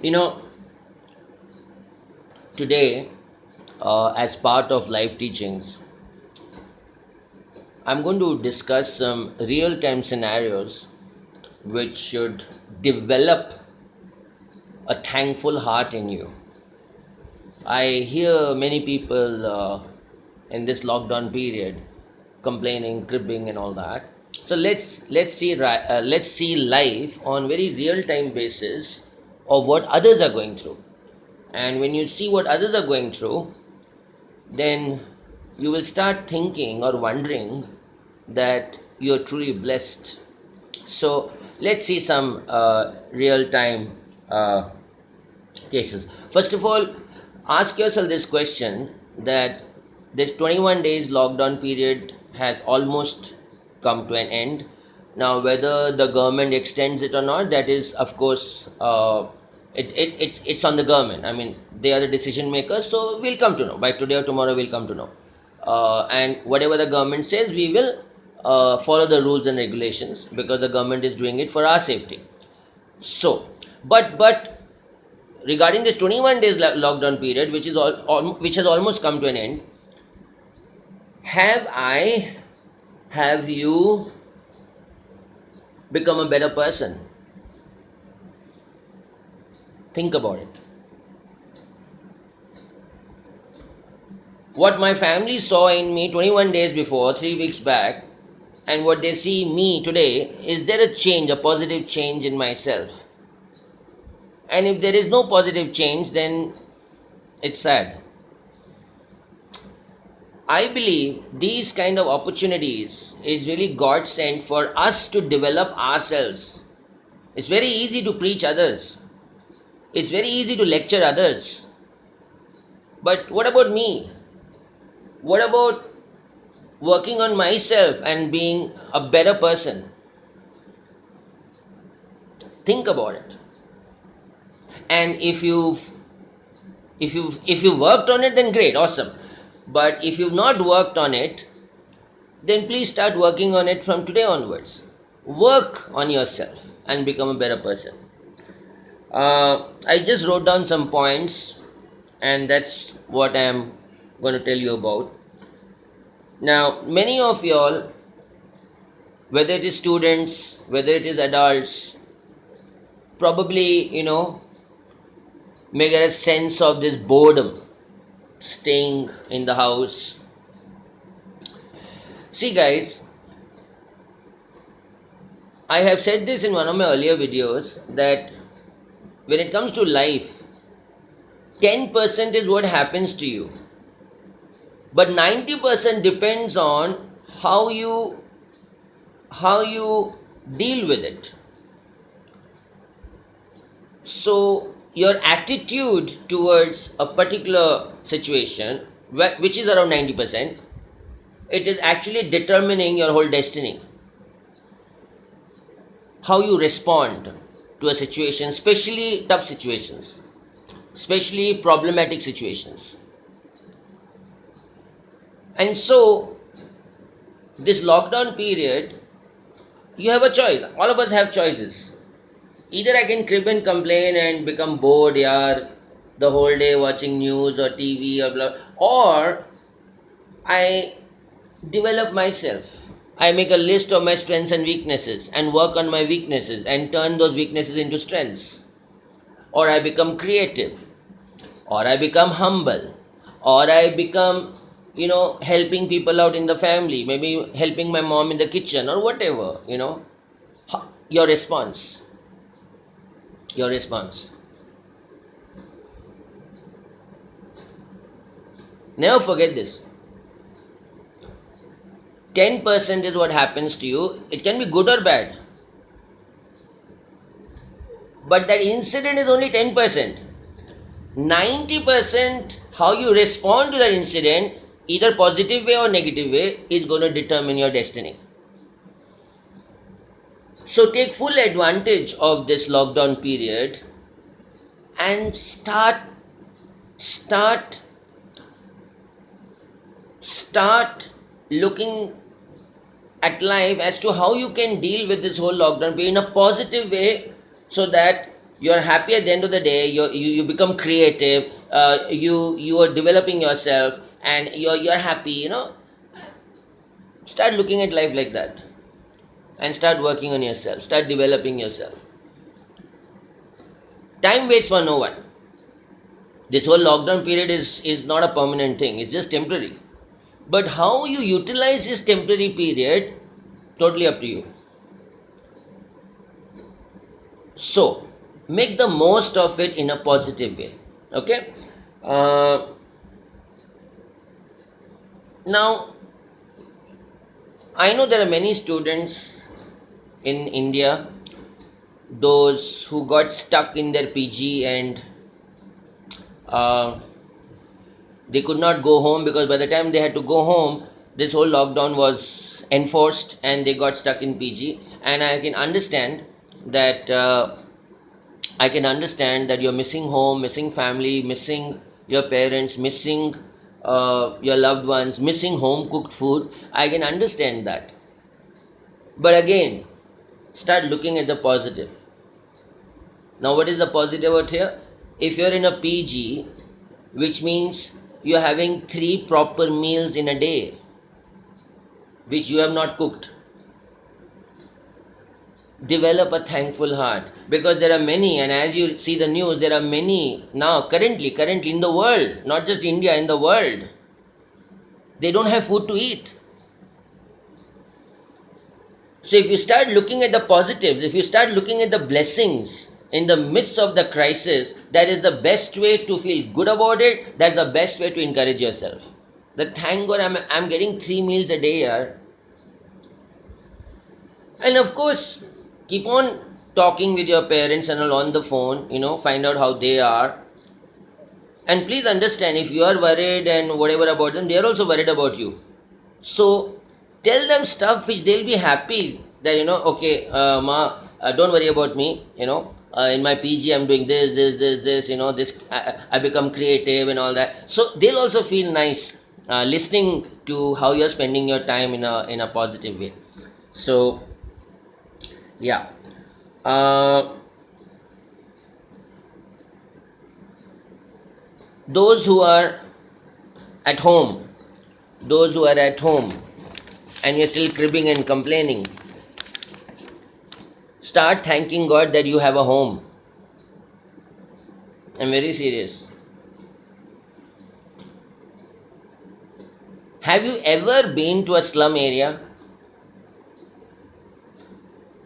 You know, today, as part of life teachings, I'm going to discuss some real time scenarios which should develop a thankful heart in you. I hear many people in this lockdown period complaining, cribbing, and all that. So let's see life on very real time basis of what others are going through. And when you see what others are going through, then you will start thinking or wondering that you're truly blessed. So let's see some real time uh, cases. First of all, ask yourself this question that this 21 days lockdown period has almost come to an end. Now, whether the government extends it or not, that is, of course, it's on the government. I mean, they are the decision makers, so we'll come to know. By today or tomorrow, we'll come to know. And whatever the government says, we will follow the rules and regulations because the government is doing it for our safety. So, but regarding this 21 days lockdown period, which is which has almost come to an end, have you become a better person? Think about it. What my family saw in me 21 days before, 3 weeks back, and what they see me today, is there a change, a positive change in myself? And if there is no positive change, then it's sad. I believe these kind of opportunities is really God sent for us to develop ourselves. It's very easy to preach others. It's very easy to lecture others. But what about me? What about working on myself and being a better person? Think about it. And if you've worked on it, then great, awesome. But if you've not worked on it, then please start working on it from today onwards. Work on yourself and become a better person. I just wrote down some points, and that's what I'm going to tell you about. Now, many of y'all, whether it is students, whether it is adults, probably, may get a sense of this boredom staying in the house. See, guys, I have said this in one of my earlier videos that when it comes to life, 10% is what happens to you, but 90% depends on how you deal with it. So your attitude towards a particular situation, which is around 90%, it is actually determining your whole destiny. How you respond to a situation, especially tough situations, especially problematic situations. And so, this lockdown period, you have a choice. All of us have choices. Either I can crib and complain and become bored, yeah, the whole day watching news or TV or blah, or I develop myself. I make a list of my strengths and weaknesses and work on my weaknesses and turn those weaknesses into strengths. Or I become creative, or I become humble, or I become, helping people out in the family, maybe helping my mom in the kitchen or whatever. Your response. Your response. Never forget this. 10% is what happens to you. It can be good or bad. But that incident is only 10%. 90% how you respond to that incident, either positive way or negative way, is going to determine your destiny. So take full advantage of this lockdown period and start looking at life as to how you can deal with this whole lockdown period in a positive way, so that You're happy at the end of the day. You become creative. You are developing yourself, and you're happy. Start looking at life like that, and start working on yourself. Start developing yourself. Time waits for no one. This whole lockdown period is not a permanent thing. It's just temporary. But how you utilize this temporary period, totally up to you. So make the most of it in a positive way. Okay. uh, Now, I know there are many students in India, those who got stuck in their PG, and uh, they could not go home, because by the time they had to go home, this whole lockdown was enforced and they got stuck in PG. And I can understand that. I can understand that you're missing home, missing family, missing your parents, missing your loved ones, missing home cooked food. I can understand that. But again, start looking at the positive. Now, what is the positive out here? If you're in a PG, which means you're having 3 proper meals in a day, which you have not cooked. Develop a thankful heart, because there are many, and as you see the news, there are many now currently in the world, not just India, in the world, they don't have food to eat. So if you start looking at the positives, if you start looking at the blessings in the midst of the crisis, that is the best way to feel good about it. That's the best way to encourage yourself. That thank God I'm getting 3 meals a day here. And of course, keep on talking with your parents and all on the phone, find out how they are. And please understand, if you are worried and whatever about them, they are also worried about you. So tell them stuff which they'll be happy that, okay, ma, don't worry about me, in my PG I'm doing this, this, I become creative and all that. So they'll also feel nice listening to how you're spending your time in a positive way. So, yeah. Uh, those who are at home, those who are at home and you're still cribbing and complaining, start thanking God that you have a home. I'm very serious. Have you ever been to a slum area?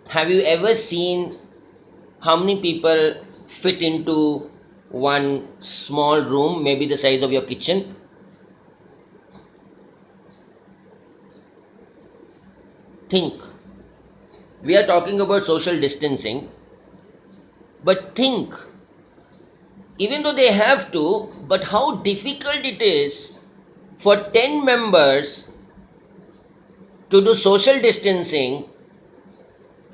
Have you ever seen how many people fit into one small room, maybe the size of your kitchen? Think. We are talking about social distancing, but think, even though they have to, but how difficult it is for 10 members to do social distancing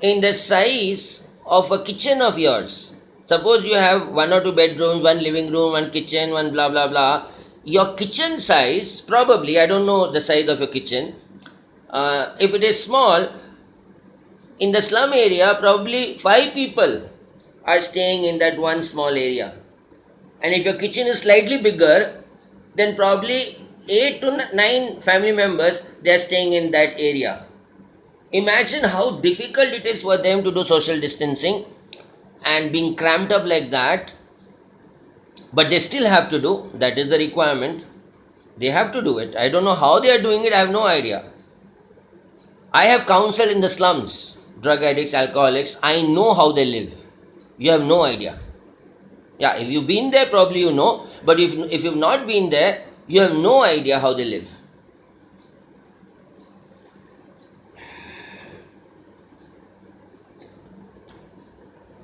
in the size of a kitchen of yours. Suppose you have 1 or 2 bedrooms, one living room, one kitchen, one blah blah blah. Your kitchen size, probably, I don't know the size of your kitchen. If it is small, in the slum area, probably 5 people are staying in that one small area. And if your kitchen is slightly bigger, then probably 8 to 9 family members, they are staying in that area. Imagine how difficult it is for them to do social distancing and being cramped up like that. But they still have to do. That is the requirement. They have to do it. I don't know how they are doing it. I have no idea. I have counseled in the slums, drug addicts, alcoholics. I know how they live. You have no idea. Yeah, if you've been there, probably you know. But if you've not been there, you have no idea how they live.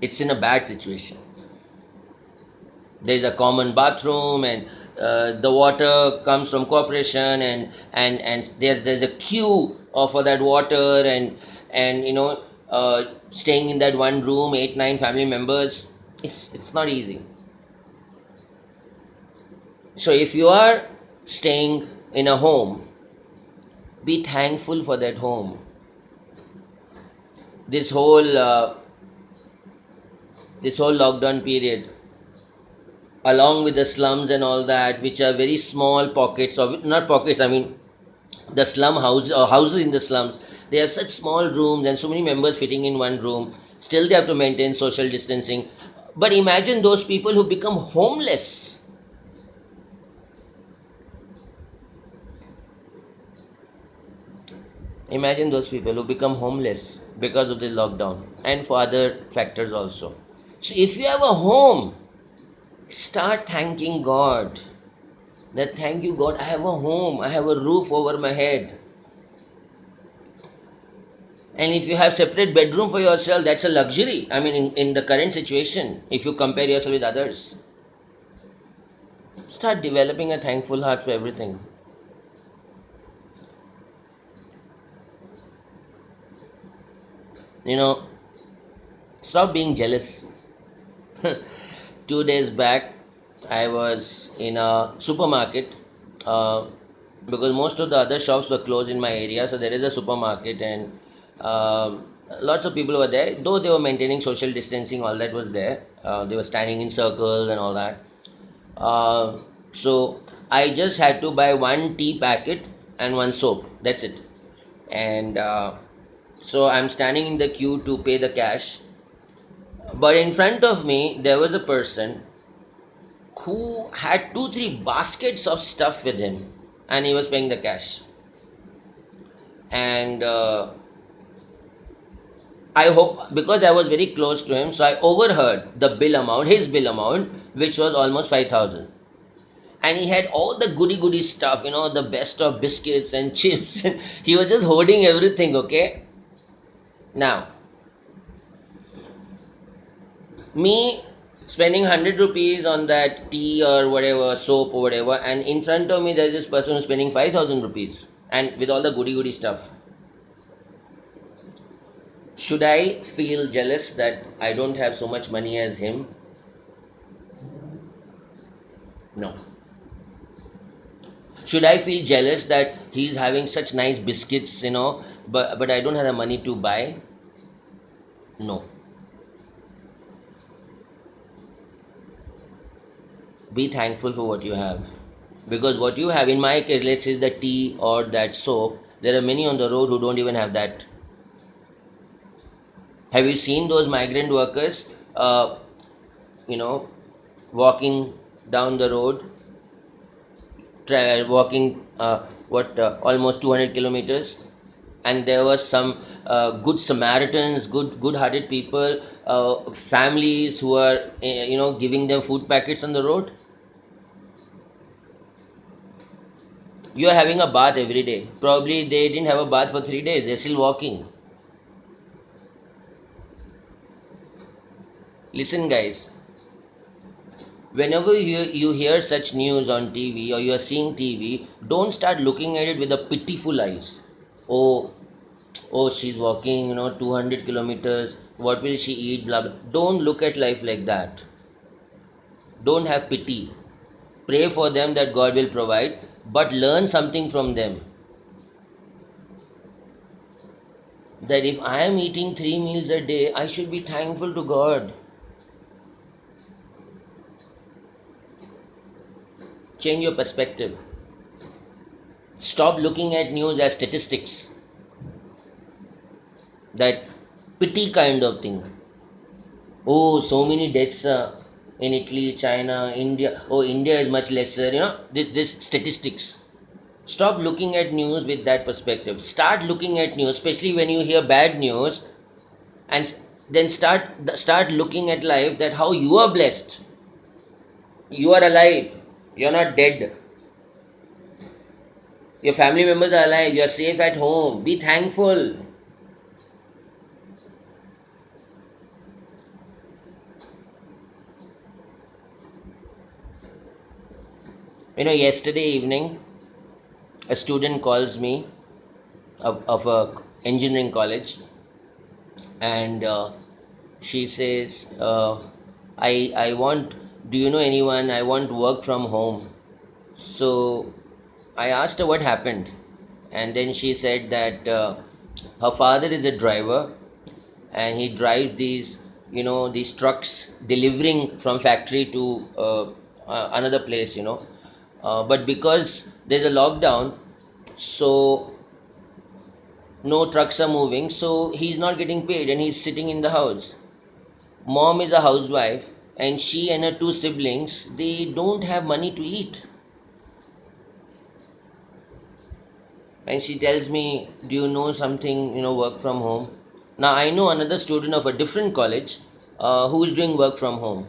It's in a bad situation. There is a common bathroom, and the water comes from corporation, and there's a queue for that water, and staying in that one room, 8 9 family members. It's not easy. So if you are staying in a home, be thankful for that home. This whole this whole lockdown period, along with the slums and all that, which are very small pockets of, not pockets, I mean the slum houses or houses in the slums, they have such small rooms and so many members fitting in one room. Still, they have to maintain social distancing. But imagine those people who become homeless. Imagine those people who become homeless because of the lockdown and for other factors also. So, if you have a home, start thanking God. That thank you, God, I have a home, I have a roof over my head. And if you have separate bedroom for yourself, that's a luxury. I mean, in the current situation, if you compare yourself with others, start developing a thankful heart for everything. You know, stop being jealous. 2 days back, I was in a supermarket uh, because most of the other shops were closed in my area. So there is a supermarket, and lots of people were there. Though they were maintaining social distancing, all that was there. They were standing in circles and all that. So I just had to buy one tea packet and one soap. That's it. And so I'm standing in the queue to pay the cash. But in front of me, there was a person who had two, three baskets of stuff with him, and he was paying the cash. And I hope, because I was very close to him, so I overheard the bill amount, his bill amount, which was almost 5,000. And he had all the goody goody stuff, the best of biscuits and chips. And he was just hoarding everything, okay? Now, me spending 100 rupees on that tea or whatever, soap or whatever, and in front of me there's this person who's spending 5,000 rupees and with all the goody goody stuff. Should I feel jealous that I don't have so much money as him? No. Should I feel jealous that he's having such nice biscuits, but I don't have the money to buy? No. Be thankful for what you have. Because what you have, in my case, let's say the tea or that soap, there are many on the road who don't even have that. Have you seen those migrant workers, walking down the road, walking almost 200 kilometers? And there was some good Samaritans, good-hearted people, families who are, giving them food packets on the road. You are having a bath every day. Probably they didn't have a bath for 3 days. They're still walking. Listen, guys. Whenever you hear such news on TV or you are seeing TV, don't start looking at it with a pitiful eyes. Oh, she's walking, 200 kilometers. What will she eat? Blah, blah. Don't look at life like that. Don't have pity. Pray for them that God will provide, but learn something from them. That if I am eating 3 meals a day, I should be thankful to God. Change your perspective. Stop looking at news as statistics. That pity kind of thing. Oh, so many deaths in Italy, China, India. Oh, India is much lesser. This statistics. Stop looking at news with that perspective. Start looking at news, especially when you hear bad news, and then start looking at life that how you are blessed. You are alive. You are not dead. Your family members are alive. You are safe at home. Be thankful. Yesterday evening, a student calls me of a engineering college, and she says, I want, do you know anyone? I want work from home. So I asked her what happened, and then she said that her father is a driver, and he drives these these trucks delivering from factory to another place, but because there's a lockdown, so no trucks are moving, so he's not getting paid and he's sitting in the house. Mom is a housewife, and she and her two siblings, they don't have money to eat. And she tells me, do you know something, work from home? Now I know another student of a different college who is doing work from home.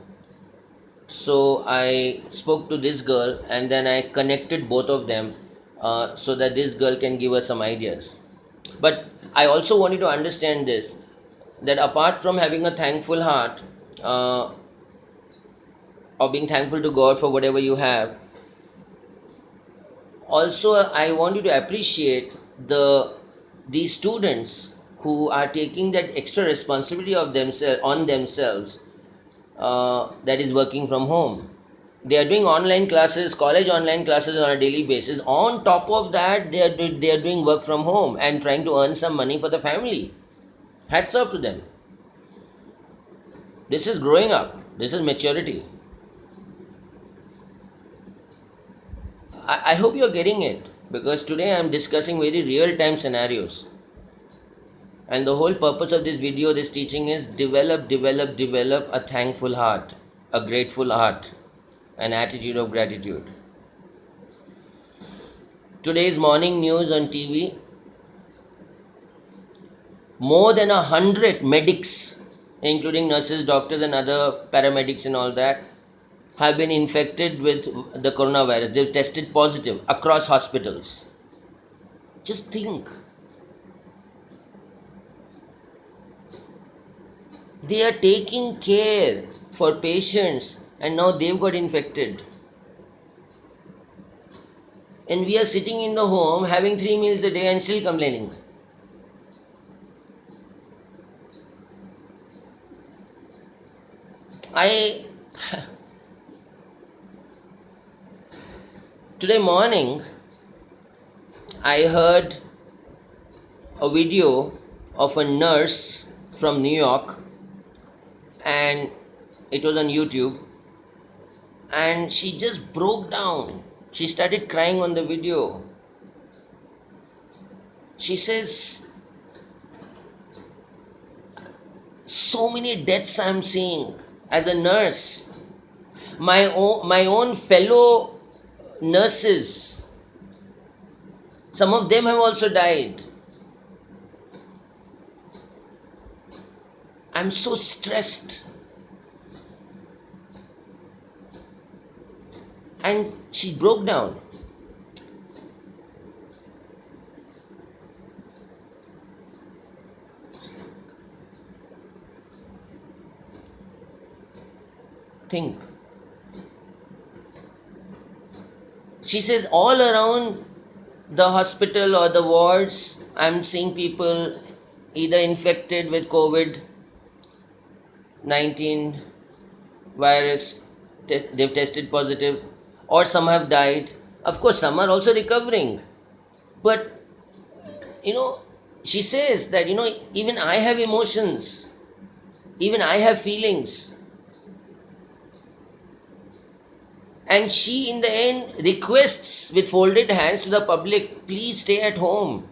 So I spoke to this girl, and then I connected both of them so that this girl can give us some ideas. But I also want you to understand this, that apart from having a thankful heart, uh, or being thankful to God for whatever you have, also I want you to appreciate these students who are taking that extra responsibility of themselves on themselves, that is working from home. They are doing online classes, college online classes on a daily basis. On top of that, they are doing work from home and trying to earn some money for the family. Hats off to them. This is growing up. This is maturity. I hope you're getting it, because today I'm discussing very real time scenarios. And the whole purpose of this video, this teaching is develop a thankful heart, a grateful heart, an attitude of gratitude. Today's morning news on TV, more than 100 medics, including nurses, doctors, and other paramedics and all that, have been infected with the coronavirus. They've tested positive across hospitals. Just think. They are taking care for patients, and now they've got infected. And we are sitting in the home having 3 meals a day and still complaining. I Today morning I heard a video of a nurse from New York, and it was on YouTube, and she just broke down. She started crying on the video. She says, so many deaths I'm seeing as a nurse. My own fellow nurses, some of them have also died. I'm so stressed. And she broke down. Think. She says, all around the hospital or the wards, I'm seeing people either infected with COVID 19 virus, they've tested positive, or some have died. Of course, some are also recovering. But, you know, she says that, even I have emotions, even I have feelings. And she, in the end, requests with folded hands to the public, please stay at home.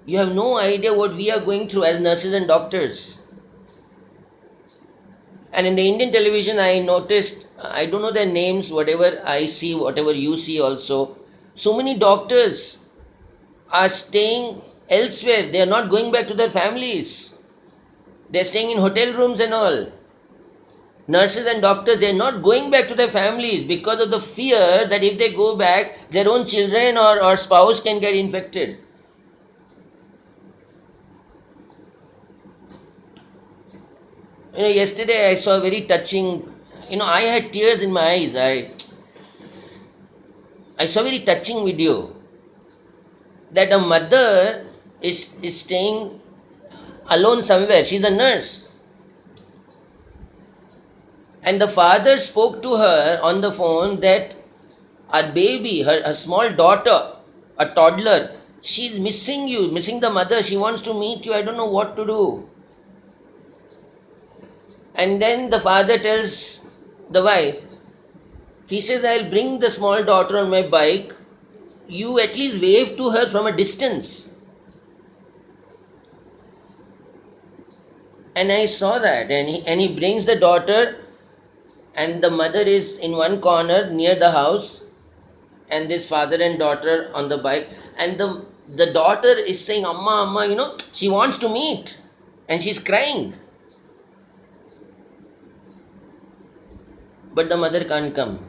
You have no idea what we are going through as nurses and doctors. And in the Indian television, I noticed, I don't know their names, whatever I see, whatever you see also, so many doctors are staying elsewhere. They are not going back to their families. They are staying in hotel rooms and all. Nurses and doctors, they are not going back to their families because of the fear that if they go back, their own children or spouse can get infected. Yesterday I saw a very touching, I had tears in my eyes. I saw a very touching video that a mother is staying alone somewhere. She's a nurse. And the father spoke to her on the phone that our baby, her small daughter, a toddler, she's missing you, missing the mother. She wants to meet you. I don't know what to do. And then the father tells the wife, he says, I'll bring the small daughter on my bike. You at least wave to her from a distance. And I saw that. And he brings the daughter, and the mother is in one corner near the house, and this father and daughter on the bike. And the daughter is saying, Amma, Amma, she wants to meet. And she's crying. But the mother can't come.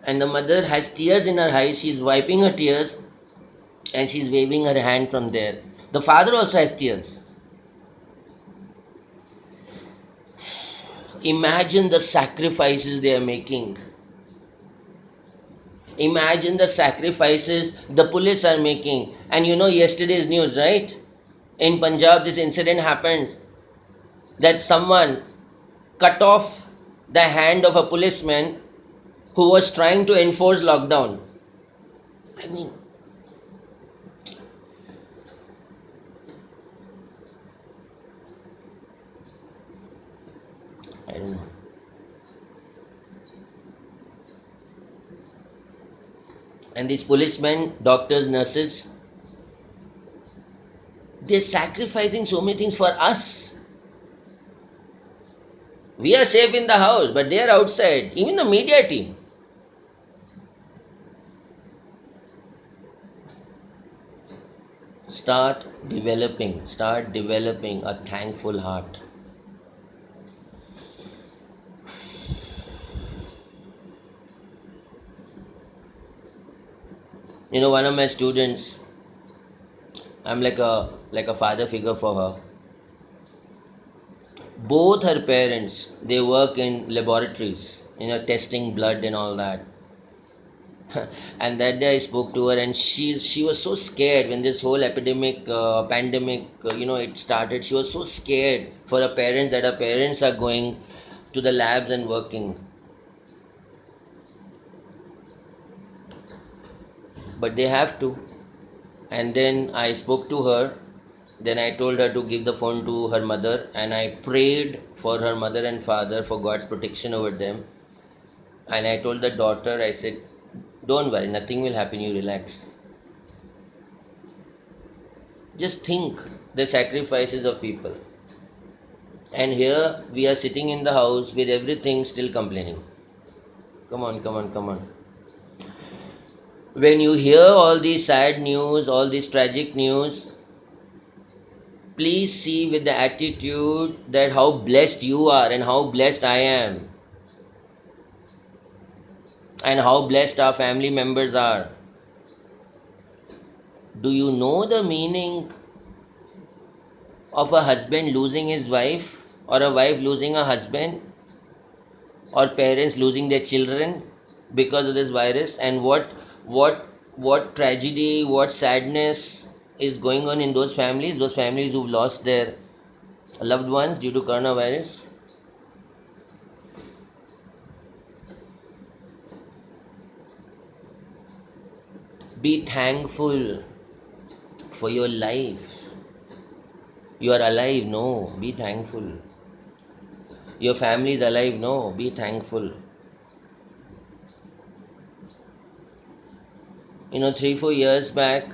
And the mother has tears in her eyes. She's wiping her tears and she's waving her hand from there. The father also has tears. Imagine the sacrifices they are making. Imagine the sacrifices the police are making. And yesterday's news, right? In Punjab, this incident happened that someone cut off the hand of a policeman who was trying to enforce lockdown. I mean, I don't know. And these policemen, doctors, nurses, they're sacrificing so many things for us. We are safe in the house, but they are outside. Even the media team. Start developing a thankful heart. One of my students, I'm like a father figure for her. Both her parents, they work in laboratories, testing blood and all that. And that day I spoke to her, and she was so scared when this whole pandemic, it started. She was so scared for her parents, that her parents are going to the labs and working. But they have to. And then I spoke to her. Then I told her to give the phone to her mother, and I prayed for her mother and father for God's protection over them. And I told the daughter, I said, don't worry, nothing will happen, you relax. Just think the sacrifices of people. And here we are sitting in the house with everything still complaining. Come on. When you hear all these sad news, all this tragic news, please see with the attitude that how blessed you are and how blessed I am. And how blessed our family members are. Do you know the meaning of a husband losing his wife, or a wife losing a husband, or parents losing their children because of this virus? And what tragedy, what sadness is going on in those families who've lost their loved ones due to coronavirus? Be thankful for your life. You are alive, no, be thankful. Your family is alive, no, be thankful. 3-4 years back,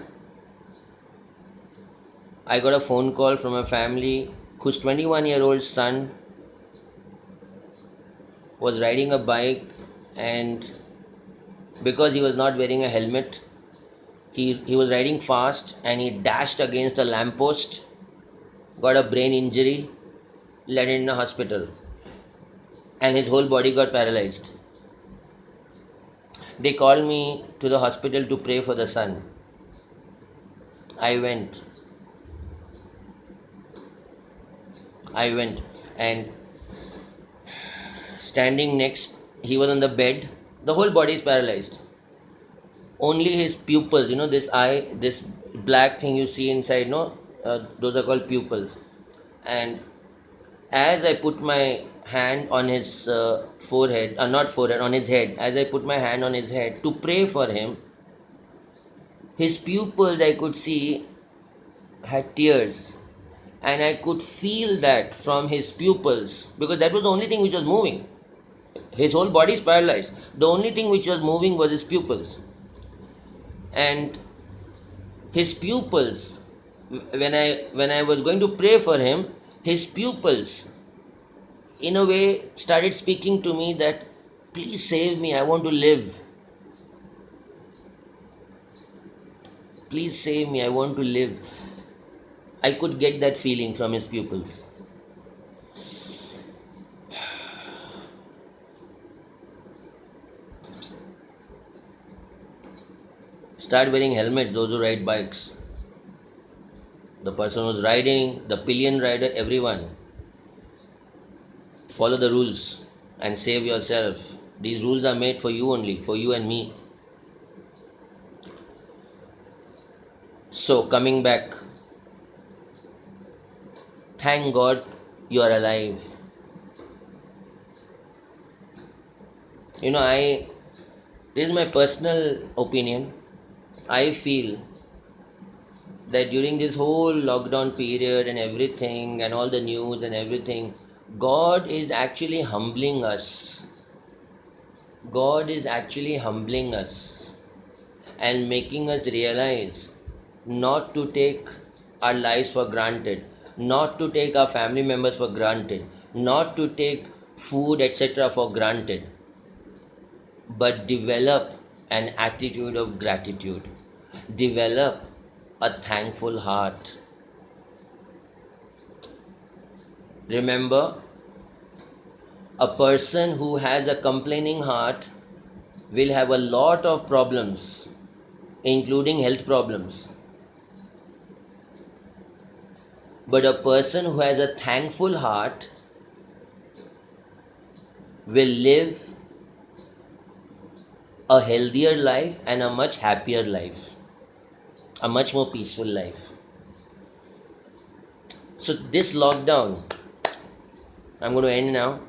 I got a phone call from a family whose 21-year-old son was riding a bike, and because he was not wearing a helmet, he was riding fast and he dashed against a lamppost, got a brain injury, landed in a hospital, and his whole body got paralyzed. They called me to the hospital to pray for the son. I went, and standing next, he was on the bed. The whole body is paralyzed. Only his pupils, this eye, this black thing you see inside, those are called pupils. And as I put my hand on his forehead, not forehead, on his head, as I put my hand on his head to pray for him, his pupils, I could see, had tears. and I could feel that from his pupils, because that was the only thing which was moving. His whole body is paralyzed. The only thing which was moving was his pupils. And his pupils, when I was going to pray for him, his pupils in a way started speaking to me that, please save me, I want to live. Please save me, I want to live. I could get that feeling from his pupils. Start wearing helmets, those who ride bikes. The person who's riding, the pillion rider, everyone. Follow the rules and save yourself. These rules are made for you only, for you and me. So, coming back, thank God you are alive. This is my personal opinion. I feel that during this whole lockdown period and everything, and all the news and everything, God is actually humbling us. God is actually humbling us and making us realize not to take our lives for granted, not to take our family members for granted, not to take food, etc., for granted, but develop an attitude of gratitude, develop a thankful heart. Remember, a person who has a complaining heart will have a lot of problems, including health problems. But a person who has a thankful heart will live a healthier life and a much happier life, a much more peaceful life. So, this lockdown, I'm going to end now.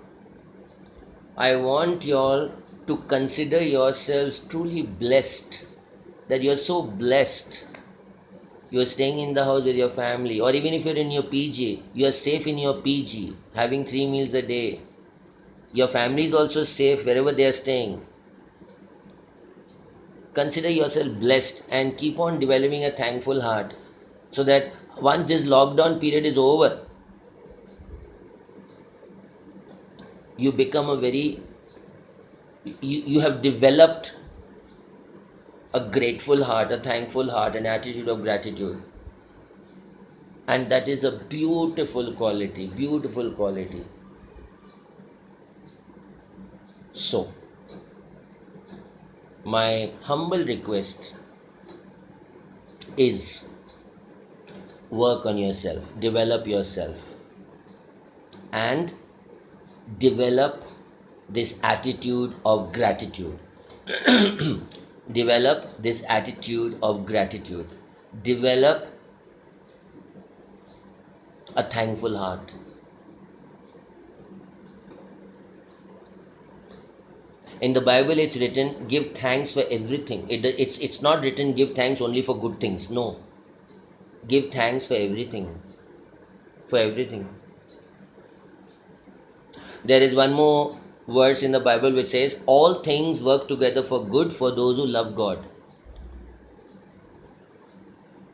I want you all to consider yourselves truly blessed, that you're so blessed. You're staying in the house with your family, or even if you're in your PG, you're safe in your PG, having 3 meals a day. Your family is also safe wherever they are staying. Consider yourself blessed and keep on developing a thankful heart, so that once this lockdown period is over, you become you have developed a grateful heart, a thankful heart, an attitude of gratitude. And that is a beautiful quality, beautiful quality. So, my humble request is, work on yourself, develop yourself, and develop this attitude of gratitude. Develop this attitude of gratitude. Develop a thankful heart. In the Bible, it's written, give thanks for everything. It's not written, give thanks only for good things. No. Give thanks for everything. For everything. There is one more verse in the Bible which says, all things work together for good for those who love God.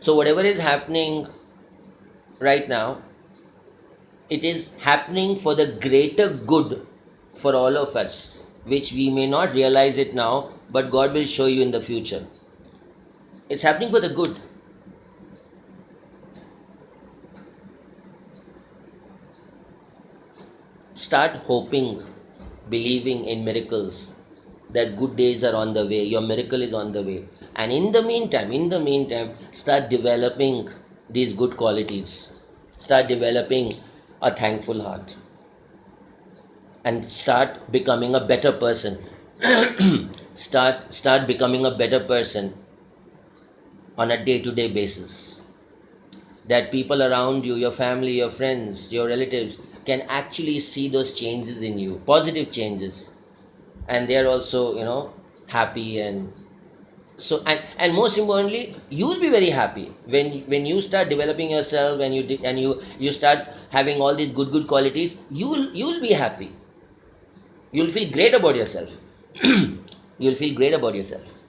So whatever is happening right now, it is happening for the greater good for all of us, which we may not realize it now, but God will show you in the future. It's happening for the good. Start hoping, believing in miracles, that good days are on the way, your miracle is on the way. And in the meantime, start developing these good qualities. Start developing a thankful heart. And start becoming a better person. Start becoming a better person on a day-to-day basis. That people around you, your family, your friends, your relatives, can actually see those changes in you, positive changes, and they are also happy and So and most importantly, you will be very happy when you start developing yourself, when you start having all these good qualities. You will be happy. You'll feel great about yourself. You'll feel great about yourself.